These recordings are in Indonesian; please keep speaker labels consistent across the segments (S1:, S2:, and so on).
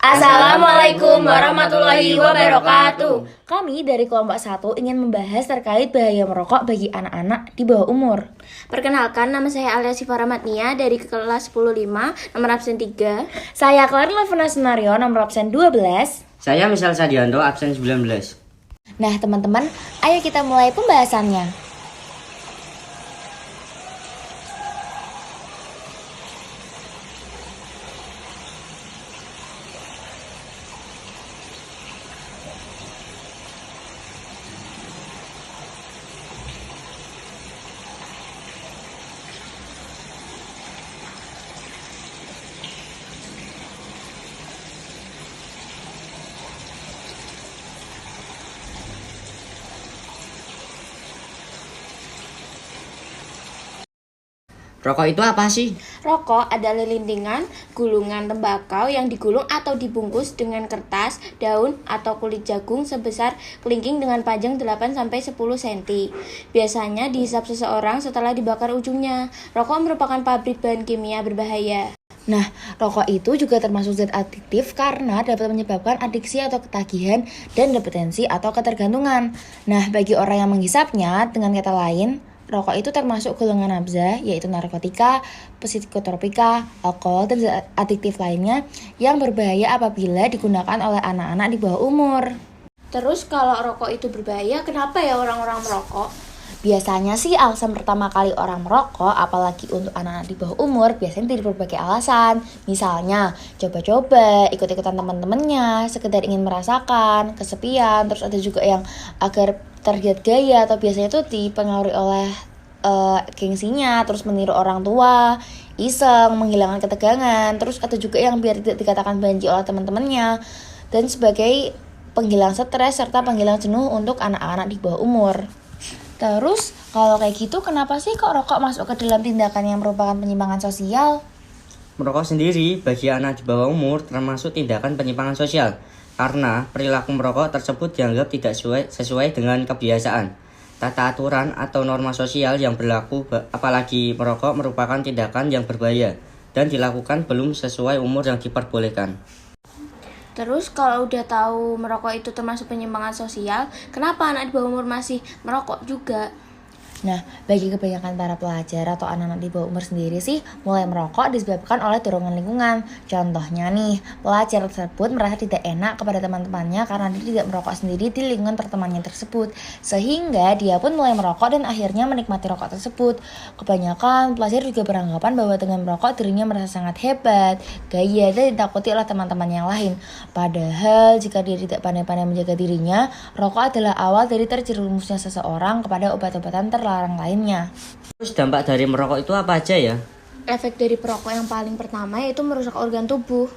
S1: Assalamualaikum warahmatullahi wabarakatuh.
S2: Kami dari kelompok 1 ingin membahas terkait bahaya merokok bagi anak-anak di bawah umur.
S1: Perkenalkan, nama saya Alia Sifara Matnia dari kelas 105, nomor absen 3.
S2: Saya Claire Levena Senario, nomor absen 12.
S3: Saya Misal Sadianto, absen 19.
S2: Nah teman-teman, ayo kita mulai pembahasannya.
S3: Rokok itu apa sih?
S1: Rokok adalah lintingan, gulungan tembakau yang digulung atau dibungkus dengan kertas, daun, atau kulit jagung sebesar kelingking dengan panjang 8-10 cm. Biasanya dihisap seseorang setelah dibakar ujungnya. Rokok merupakan pabrik bahan kimia berbahaya.
S2: Nah, rokok itu juga termasuk zat adiktif karena dapat menyebabkan adiksi atau ketagihan dan dependensi atau ketergantungan. Nah, bagi orang yang menghisapnya, dengan kata lain, rokok itu termasuk golongan nabzah, yaitu narkotika, psikotropika, alkohol, dan zat adiktif lainnya yang berbahaya apabila digunakan oleh anak-anak di bawah umur.
S1: Terus kalau rokok itu berbahaya, kenapa ya orang-orang merokok?
S2: Biasanya sih alasan pertama kali orang merokok, apalagi untuk anak-anak di bawah umur, biasanya dari berbagai alasan. Misalnya, coba-coba, ikut-ikutan teman-temannya, sekedar ingin merasakan, kesepian, terus ada juga yang agar terlihat gaya, atau biasanya tuh dipengaruhi oleh gengsinya, terus meniru orang tua, iseng, menghilangkan ketegangan, terus ada juga yang biar tidak dikatakan benci oleh teman-temannya, dan sebagai penghilang stres serta penghilang jenuh untuk anak-anak di bawah umur. Terus, kalau kayak gitu kenapa sih kok rokok masuk ke dalam tindakan yang merupakan penyimpangan sosial?
S3: Merokok sendiri bagi anak di bawah umur termasuk tindakan penyimpangan sosial karena perilaku merokok tersebut dianggap tidak sesuai dengan kebiasaan, tata aturan atau norma sosial yang berlaku, apalagi merokok merupakan tindakan yang berbahaya dan dilakukan belum sesuai umur yang diperbolehkan.
S1: Terus kalau udah tahu merokok itu termasuk penyimpangan sosial, kenapa anak di bawah umur masih merokok juga?
S2: Nah, bagi kebanyakan para pelajar atau anak-anak di bawah umur sendiri sih, mulai merokok disebabkan oleh dorongan lingkungan. Contohnya nih, pelajar tersebut merasa tidak enak kepada teman-temannya karena dia tidak merokok sendiri di lingkungan pertemanannya tersebut. Sehingga dia pun mulai merokok dan akhirnya menikmati rokok tersebut. Kebanyakan pelajar juga beranggapan bahwa dengan merokok dirinya merasa sangat hebat, gaya, dan ditakuti oleh teman-teman yang lain. Padahal jika dia tidak pandai-pandai menjaga dirinya, rokok adalah awal dari terjerumusnya seseorang kepada obat-obatan terlarang lainnya.
S3: Terus dampak dari merokok itu apa aja ya?
S1: Efek dari perokok yang paling pertama yaitu merusak organ tubuh.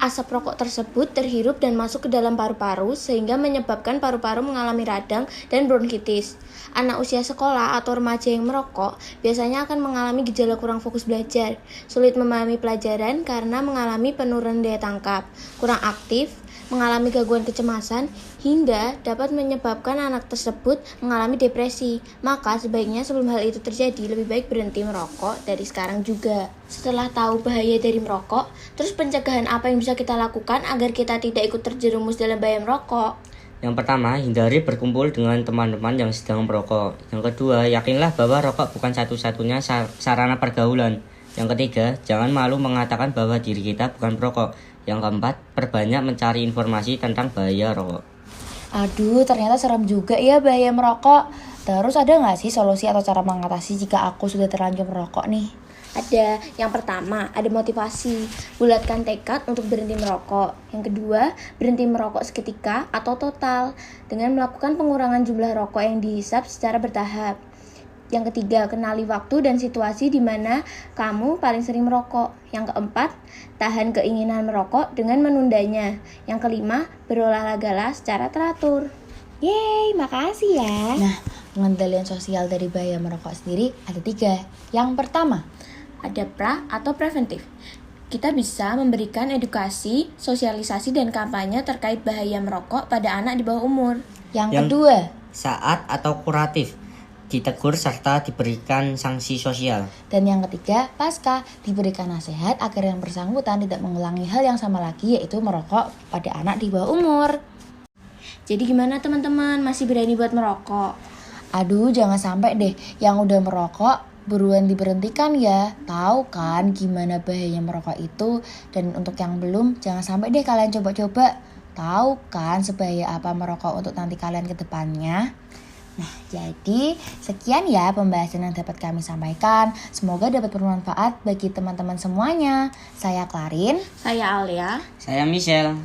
S1: Asap rokok tersebut terhirup dan masuk ke dalam paru-paru sehingga menyebabkan paru-paru mengalami radang dan bronkitis. Anak usia sekolah atau remaja yang merokok biasanya akan mengalami gejala kurang fokus belajar, sulit memahami pelajaran karena mengalami penurunan daya tangkap, kurang aktif, mengalami gangguan kecemasan, hingga dapat menyebabkan anak tersebut mengalami depresi. Maka sebaiknya sebelum hal itu terjadi, lebih baik berhenti merokok dari sekarang juga. Setelah tahu bahaya dari merokok, terus pencegahan apa yang bisa kita lakukan agar kita tidak ikut terjerumus dalam bahaya merokok?
S3: Yang pertama, hindari berkumpul dengan teman-teman yang sedang merokok. Yang kedua, yakinlah bahwa rokok bukan satu-satunya sarana pergaulan. Yang ketiga, jangan malu mengatakan bahwa diri kita bukan perokok. Yang keempat, perbanyak mencari informasi tentang bahaya rokok.
S2: Aduh, ternyata serem juga ya bahaya merokok. Terus ada nggak sih solusi atau cara mengatasi jika aku sudah terlanjur merokok nih?
S1: Ada. Yang pertama, ada motivasi. Bulatkan tekad untuk berhenti merokok. Yang kedua, berhenti merokok seketika atau total dengan melakukan pengurangan jumlah rokok yang dihisap secara bertahap. Yang ketiga, kenali waktu dan situasi di mana kamu paling sering merokok. Yang keempat, tahan keinginan merokok dengan menundanya. Yang kelima, berolahragalah secara teratur.
S2: Yeay, makasih ya. Nah, pengendalian sosial dari bahaya merokok sendiri ada 3. Yang pertama,
S1: ada pra atau preventif. Kita bisa memberikan edukasi, sosialisasi, dan kampanye terkait bahaya merokok pada anak di bawah umur.
S2: Yang kedua,
S3: saat atau kuratif. ditegur serta diberikan sanksi sosial.
S2: Dan yang ketiga, pasca diberikan nasihat agar yang bersangkutan tidak mengulangi hal yang sama lagi, yaitu merokok pada anak di bawah umur.
S1: Jadi gimana teman-teman, masih berani buat merokok?
S2: Aduh, jangan sampai deh yang udah merokok buruan diberhentikan ya. Tahu kan gimana bahayanya merokok itu? Dan untuk yang belum, jangan sampai deh kalian coba-coba. Tahu kan sebahaya apa merokok untuk nanti kalian ke depannya? Nah, jadi sekian ya pembahasan yang dapat kami sampaikan. Semoga dapat bermanfaat bagi teman-teman semuanya. Saya Clarin.
S1: Saya Alia.
S3: Saya Michelle.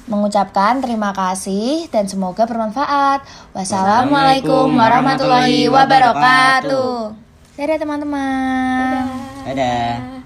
S2: Mengucapkan terima kasih dan semoga bermanfaat. Wassalamualaikum warahmatullahi wabarakatuh. Dadah teman-teman.
S3: Dadah.